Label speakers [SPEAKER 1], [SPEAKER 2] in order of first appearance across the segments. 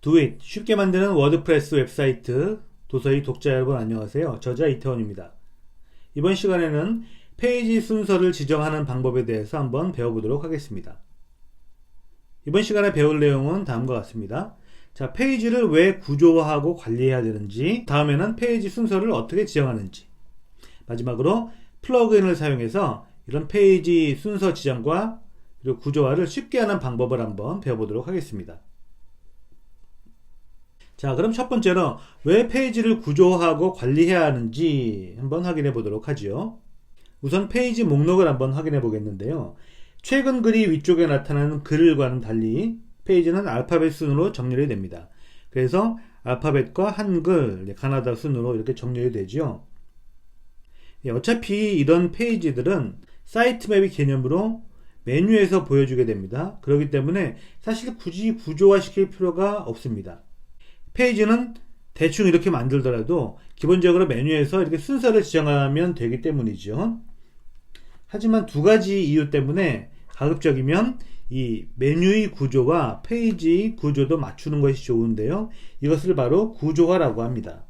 [SPEAKER 1] 두잇 쉽게 만드는 워드프레스 웹사이트 도서의 독자 여러분 안녕하세요. 저자 이태원입니다. 이번 시간에는 페이지 순서를 지정하는 방법에 대해서 한번 배워보도록 하겠습니다. 이번 시간에 배울 내용은 다음과 같습니다. 자, 페이지를 왜 구조화하고 관리해야 되는지, 다음에는 페이지 순서를 어떻게 지정하는지, 마지막으로 플러그인을 사용해서 이런 페이지 순서 지정과 그리고 구조화를 쉽게 하는 방법을 한번 배워보도록 하겠습니다. 자, 그럼 첫 번째로 왜 페이지를 구조화하고 관리해야 하는지 한번 확인해 보도록 하죠. 우선 페이지 목록을 한번 확인해 보겠는데요. 최근 글이 위쪽에 나타나는 글과는 달리 페이지는 알파벳 순으로 정렬이 됩니다. 그래서 알파벳과 한글, 가나다 순으로 이렇게 정렬이 되죠. 어차피 이런 페이지들은 사이트맵의 개념으로 메뉴에서 보여주게 됩니다. 그렇기 때문에 사실 굳이 구조화시킬 필요가 없습니다. 페이지는 대충 이렇게 만들더라도 기본적으로 메뉴에서 이렇게 순서를 지정하면 되기 때문이죠. 하지만 두 가지 이유 때문에 가급적이면 이 메뉴의 구조와 페이지 구조도 맞추는 것이 좋은데요. 이것을 바로 구조화라고 합니다.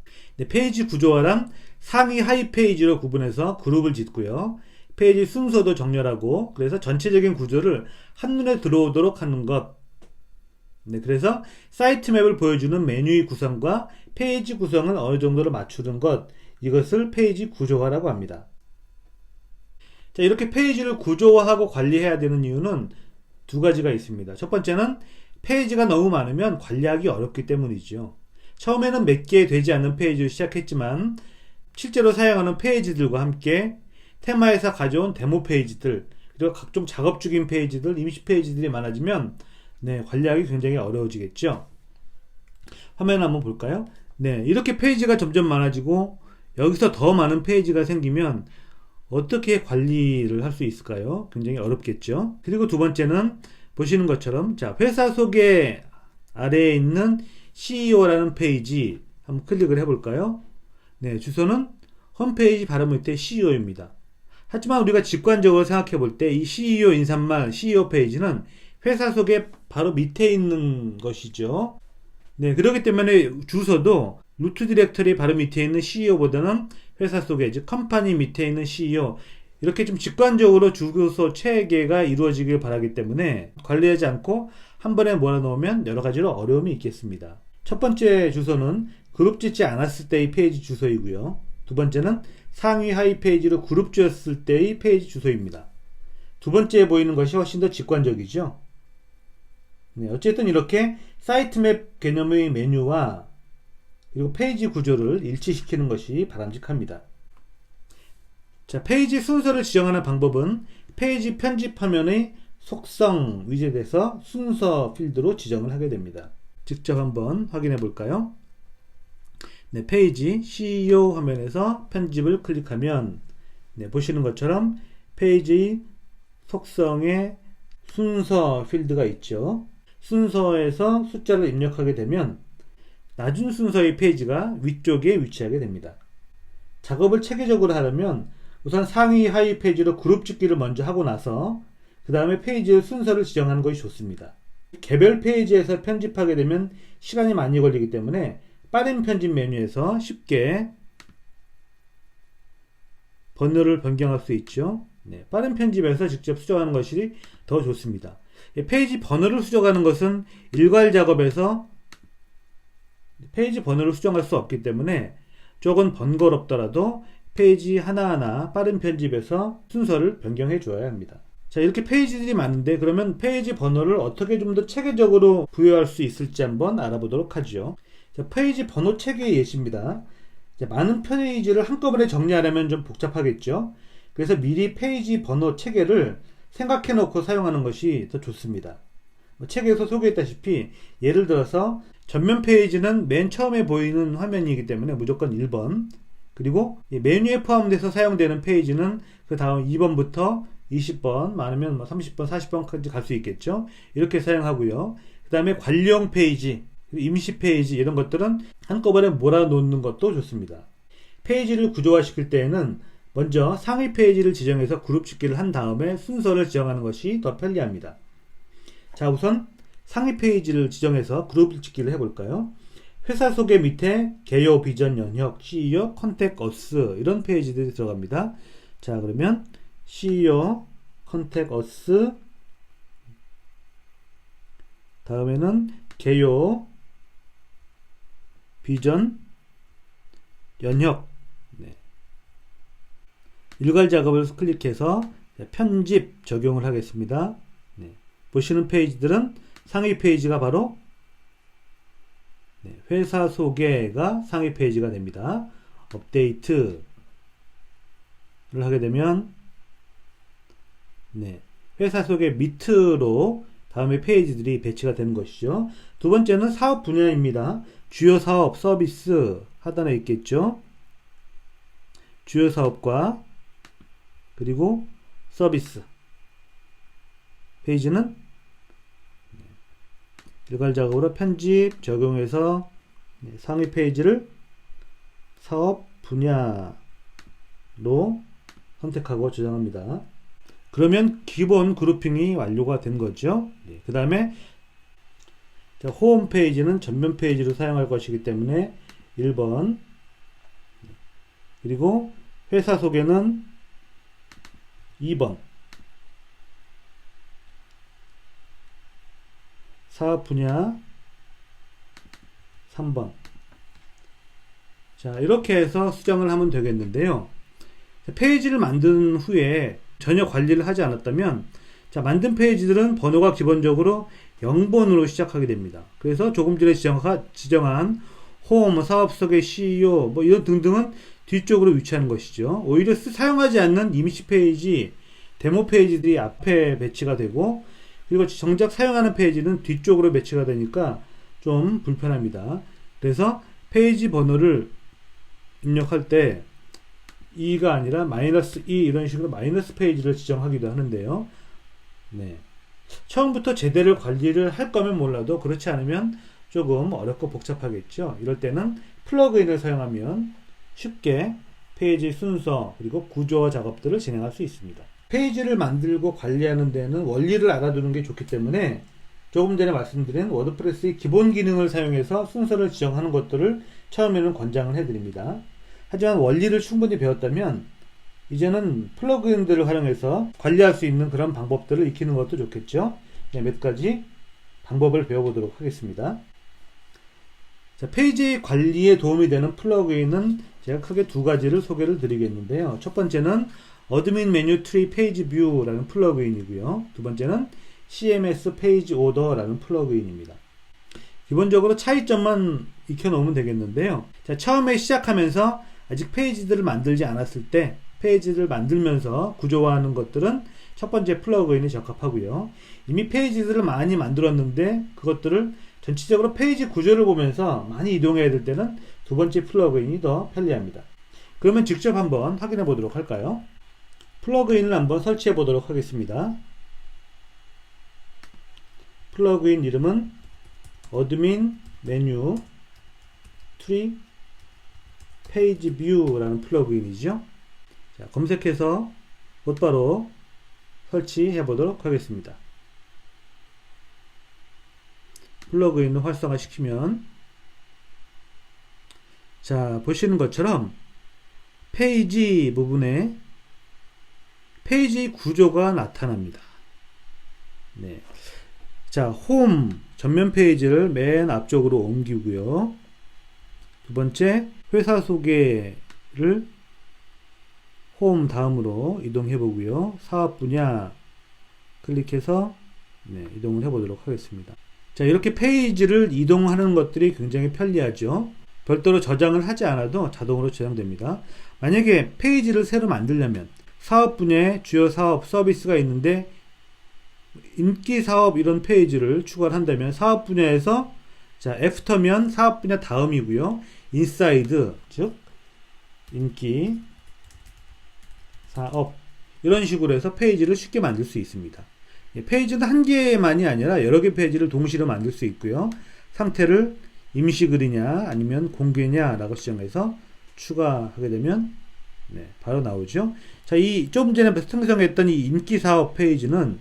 [SPEAKER 1] 페이지 구조화란 상위 하위 페이지로 구분해서 그룹을 짓고요. 페이지 순서도 정렬하고 그래서 전체적인 구조를 한눈에 들어오도록 하는 것. 그래서 사이트 맵을 보여주는 메뉴의 구성과 페이지 구성을 어느 정도로 맞추는 것, 이것을 페이지 구조화라고 합니다. 자, 이렇게 페이지를 구조화하고 관리해야 되는 이유는 두 가지가 있습니다. 첫 번째는 페이지가 너무 많으면 관리하기 어렵기 때문이죠. 처음에는 몇 개 되지 않는 페이지를 시작했지만 실제로 사용하는 페이지들과 함께 테마에서 가져온 데모 페이지들, 그리고 각종 작업 중인 페이지들, 임시 페이지들이 많아지면 관리하기 굉장히 어려워지겠죠. 화면 한번 볼까요? 이렇게 페이지가 점점 많아지고 여기서 더 많은 페이지가 생기면 어떻게 관리를 할 수 있을까요? 굉장히 어렵겠죠. 그리고 두 번째는 보시는 것처럼 자, 회사 소개 아래에 있는 CEO라는 페이지 한번 클릭을 해볼까요? 주소는 홈페이지 바로 밑에 CEO입니다. 하지만 우리가 직관적으로 생각해 볼 때 이 CEO 인사말 CEO 페이지는 회사 소개 바로 밑에 있는 것이죠. 그렇기 때문에 주소도 루트 디렉터리 바로 밑에 있는 CEO보다는 회사 소개, 즉 컴퍼니 밑에 있는 CEO, 이렇게 좀 직관적으로 주소 체계가 이루어지길 바라기 때문에 관리하지 않고 한 번에 몰아넣으면 여러 가지로 어려움이 있겠습니다. 첫 번째 주소는 그룹 짓지 않았을 때의 페이지 주소이고요. 두 번째는 상위 하위 페이지로 그룹 지었을 때의 페이지 주소입니다. 두 번째에 보이는 것이 훨씬 더 직관적이죠. 어쨌든 이렇게 사이트맵 개념의 메뉴와 그리고 페이지 구조를 일치시키는 것이 바람직합니다. 자, 페이지 순서를 지정하는 방법은 페이지 편집 화면의 속성 위젯에서 순서 필드로 지정을 하게 됩니다. 직접 한번 확인해 볼까요? 페이지 CEO 화면에서 편집을 클릭하면 보시는 것처럼 페이지 속성에 순서 필드가 있죠. 순서에서 숫자를 입력하게 되면 낮은 순서의 페이지가 위쪽에 위치하게 됩니다. 작업을 체계적으로 하려면 우선 상위 하위 페이지로 그룹 짓기를 먼저 하고 나서 그 다음에 페이지의 순서를 지정하는 것이 좋습니다. 개별 페이지에서 편집하게 되면 시간이 많이 걸리기 때문에 빠른 편집 메뉴에서 쉽게 번호를 변경할 수 있죠. 빠른 편집에서 직접 수정하는 것이 더 좋습니다. 페이지 번호를 수정하는 것은 일괄 작업에서 페이지 번호를 수정할 수 없기 때문에 조금 번거롭더라도 페이지 하나하나 빠른 편집에서 순서를 변경해 줘야 합니다. 자, 이렇게 페이지들이 많은데 그러면 페이지 번호를 어떻게 좀 더 체계적으로 부여할 수 있을지 한번 알아보도록 하죠. 자, 페이지 번호 체계의 예시입니다. 자, 많은 페이지를 한꺼번에 정리하려면 좀 복잡하겠죠. 그래서 미리 페이지 번호 체계를 생각해 놓고 사용하는 것이 더 좋습니다. 책에서 소개했다시피 예를 들어서 전면 페이지는 맨 처음에 보이는 화면이기 때문에 무조건 1번, 그리고 메뉴에 포함돼서 사용되는 페이지는 그 다음 2번부터 20번, 많으면 30번, 40번까지 갈 수 있겠죠. 이렇게 사용하고요. 그 다음에 관리용 페이지, 임시 페이지 이런 것들은 한꺼번에 몰아놓는 것도 좋습니다. 페이지를 구조화시킬 때에는 먼저 상위 페이지를 지정해서 그룹 짓기를 한 다음에 순서를 지정하는 것이 더 편리합니다. 자, 우선 상위 페이지를 지정해서 그룹 짓기를 해볼까요? 회사 소개 밑에 개요, 비전, 연혁, CEO, 컨택 어스 이런 페이지들이 들어갑니다. 자, 그러면 CEO, 컨택 어스, 다음에는 개요, 비전, 연혁. 네. 일괄 작업을 클릭해서 편집 적용을 하겠습니다. 네. 보시는 페이지들은 상위 페이지가 바로 회사 소개가 상위 페이지가 됩니다. 업데이트를 하게 되면 회사 소개 밑으로 다음에 페이지들이 배치가 되는 것이죠. 두 번째는 사업 분야입니다. 주요 사업, 서비스 하단에 있겠죠. 주요 사업과 그리고 서비스 페이지는 일괄 작업으로 편집 적용해서 상위 페이지를 사업 분야로 선택하고 저장합니다. 그러면 기본 그룹핑이 완료가 된 거죠. 그 다음에 홈 페이지는 전면 페이지로 사용할 것이기 때문에 1번, 그리고 회사 소개는 2번, 사업 분야 3번. 자, 이렇게 해서 수정을 하면 되겠는데요. 페이지를 만든 후에 전혀 관리를 하지 않았다면, 자, 만든 페이지들은 번호가 기본적으로 0번으로 시작하게 됩니다. 그래서 조금 전에 지정한 홈, 사업 소개, CEO 뭐 이런 등등은 뒤쪽으로 위치하는 것이죠. 오히려 사용하지 않는 이미지 페이지, 데모 페이지들이 앞에 배치가 되고, 그리고 정작 사용하는 페이지는 뒤쪽으로 배치가 되니까 좀 불편합니다. 그래서 페이지 번호를 입력할 때 2가 아니라 -2 이런 식으로 마이너스 페이지를 지정하기도 하는데요. 처음부터 제대로 관리를 할 거면 몰라도 그렇지 않으면 조금 어렵고 복잡하겠죠. 이럴 때는 플러그인을 사용하면 쉽게 페이지 순서 그리고 구조 작업들을 진행할 수 있습니다. 페이지를 만들고 관리하는 데는 원리를 알아두는 게 좋기 때문에 조금 전에 말씀드린 워드프레스의 기본 기능을 사용해서 순서를 지정하는 것들을 처음에는 권장을 해드립니다. 하지만 원리를 충분히 배웠다면 이제는 플러그인들을 활용해서 관리할 수 있는 그런 방법들을 익히는 것도 좋겠죠. 몇 가지 방법을 배워보도록 하겠습니다. 자, 페이지 관리에 도움이 되는 플러그인은 제가 크게 두 가지를 소개를 드리겠는데요. 첫 번째는 어드민 메뉴 트리 페이지 뷰라는 플러그인이고요. 두 번째는 CMS 페이지 오더라는 플러그인입니다. 기본적으로 차이점만 익혀놓으면 되겠는데요. 자, 처음에 시작하면서 아직 페이지들을 만들지 않았을 때 페이지를 만들면서 구조화하는 것들은 첫 번째 플러그인이 적합하고요. 이미 페이지들을 많이 만들었는데 그것들을 전체적으로 페이지 구조를 보면서 많이 이동해야 될 때는 두 번째 플러그인이 더 편리합니다. 그러면 직접 한번 확인해 보도록 할까요? 플러그인을 한번 설치해 보도록 하겠습니다. 플러그인 이름은 어드민 메뉴 트리 페이지 뷰라는 플러그인이죠. 자, 검색해서 곧바로 설치해 보도록 하겠습니다. 플러그인을 활성화 시키면, 자, 보시는 것처럼 페이지 부분에 페이지 구조가 나타납니다. 자, 홈 전면 페이지를 맨 앞쪽으로 옮기고요. 두 번째, 회사 소개를 홈 다음으로 이동해 보고요. 사업 분야 클릭해서 이동을 해 보도록 하겠습니다. 자, 이렇게 페이지를 이동하는 것들이 굉장히 편리하죠. 별도로 저장을 하지 않아도 자동으로 저장됩니다. 만약에 페이지를 새로 만들려면 사업 분야에 주요 사업 서비스가 있는데 인기 사업 이런 페이지를 추가를 한다면 사업 분야에서, 자, 애프터면 사업 분야 다음이고요. 인사이드, 즉 인기 사업 이런 식으로 해서 페이지를 쉽게 만들 수 있습니다. 페이지는 한 개만이 아니라 여러 개 페이지를 동시에 만들 수 있고요. 상태를 임시글이냐 아니면 공개냐 라고 지정해서 추가하게 되면 바로 나오죠. 자, 이 조금 전에 생성했던 이 인기 사업 페이지는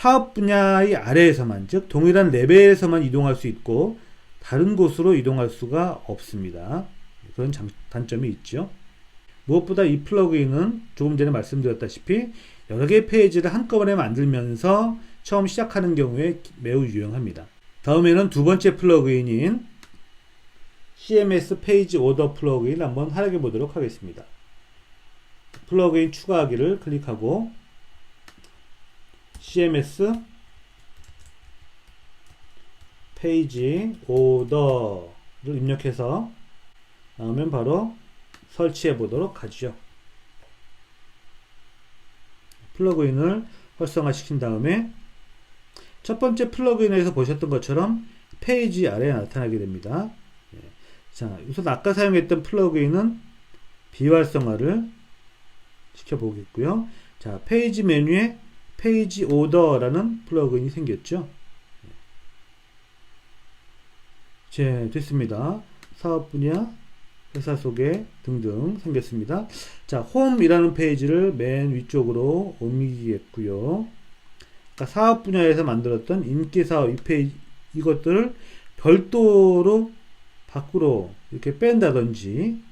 [SPEAKER 1] 사업 분야의 아래에서만, 즉 동일한 레벨에서만 이동할 수 있고 다른 곳으로 이동할 수가 없습니다. 그런 단점이 있죠. 무엇보다 이 플러그인은 조금 전에 말씀드렸다시피 여러 개의 페이지를 한꺼번에 만들면서 처음 시작하는 경우에 매우 유용합니다. 다음에는 두 번째 플러그인인 CMS 페이지 오더 플러그인을 한번 활용해 보도록 하겠습니다. 플러그인 추가하기를 클릭하고 CMS 페이지 오더를 입력해서 나오면 바로 설치해 보도록 하죠. 플러그인을 활성화 시킨 다음에 첫 번째 플러그인에서 보셨던 것처럼 페이지 아래에 나타나게 됩니다. 자, 우선 아까 사용했던 플러그인은 비활성화를 시켜보겠고요. 자, 페이지 메뉴에 페이지 오더라는 플러그인이 생겼죠. 됐습니다. 사업 분야, 회사 소개 등등 생겼습니다. 자, 홈이라는 페이지를 맨 위쪽으로 옮기겠고요. 아까 사업 분야에서 만들었던 인기 사업 이 페이지, 이것들을 별도로 밖으로 이렇게 뺀다든지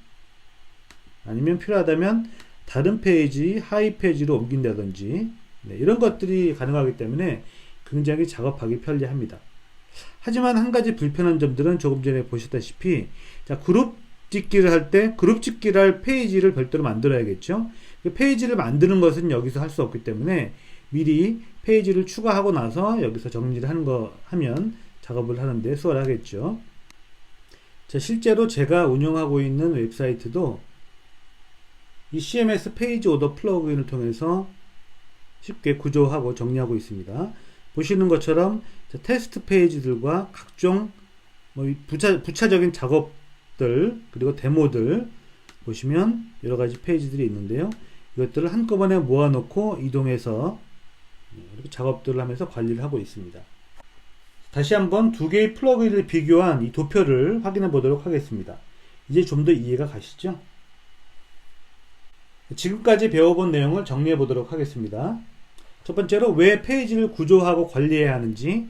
[SPEAKER 1] 아니면 필요하다면 다른 페이지, 하위 페이지로 옮긴다든지 이런 것들이 가능하기 때문에 굉장히 작업하기 편리합니다. 하지만 한 가지 불편한 점들은 조금 전에 보셨다시피 자, 그룹 찍기를 할 때 그룹 찍기를 할 페이지를 별도로 만들어야겠죠. 그 페이지를 만드는 것은 여기서 할 수 없기 때문에 미리 페이지를 추가하고 나서 여기서 정리를 하면 작업을 하는데 수월하겠죠. 자, 실제로 제가 운영하고 있는 웹사이트도 이 CMS 페이지 오더 플러그인을 통해서 쉽게 구조하고 정리하고 있습니다. 보시는 것처럼 테스트 페이지들과 각종 부차적인 작업들 그리고 데모들 보시면 여러가지 페이지들이 있는데요. 이것들을 한꺼번에 모아놓고 이동해서 이렇게 작업들을 하면서 관리를 하고 있습니다. 다시 한번 두 개의 플러그인을 비교한 이 도표를 확인해 보도록 하겠습니다. 이제 좀 더 이해가 가시죠? 지금까지 배워본 내용을 정리해 보도록 하겠습니다. 첫 번째로 왜 페이지를 구조하고 관리해야 하는지,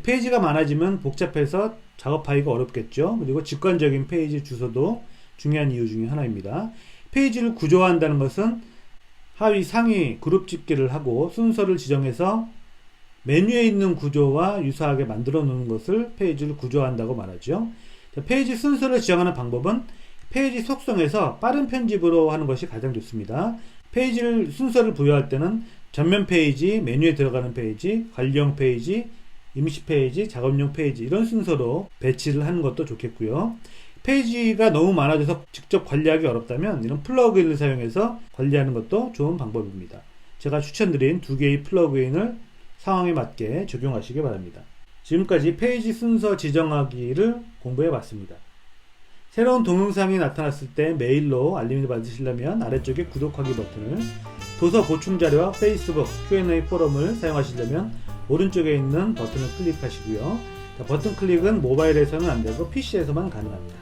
[SPEAKER 1] 페이지가 많아지면 복잡해서 작업하기가 어렵겠죠. 그리고 직관적인 페이지 주소도 중요한 이유 중에 하나입니다. 페이지를 구조한다는 것은 하위 상위 그룹 집계를 하고 순서를 지정해서 메뉴에 있는 구조와 유사하게 만들어 놓는 것을 페이지를 구조한다고 말하죠. 페이지 순서를 지정하는 방법은 페이지 속성에서 빠른 편집으로 하는 것이 가장 좋습니다. 페이지를 순서를 부여할 때는 전면 페이지, 메뉴에 들어가는 페이지, 관리형 페이지, 임시 페이지, 작업용 페이지 이런 순서로 배치를 하는 것도 좋겠고요. 페이지가 너무 많아져서 직접 관리하기 어렵다면 이런 플러그인을 사용해서 관리하는 것도 좋은 방법입니다. 제가 추천드린 두 개의 플러그인을 상황에 맞게 적용하시기 바랍니다. 지금까지 페이지 순서 지정하기를 공부해 봤습니다. 새로운 동영상이 나타났을 때 메일로 알림을 받으시려면 아래쪽에 구독하기 버튼을, 도서 보충 자료와 페이스북, Q&A 포럼을 사용하시려면 오른쪽에 있는 버튼을 클릭하시고요. 버튼 클릭은 모바일에서는 안되고 PC에서만 가능합니다.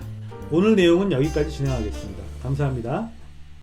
[SPEAKER 1] 오늘 내용은 여기까지 진행하겠습니다. 감사합니다.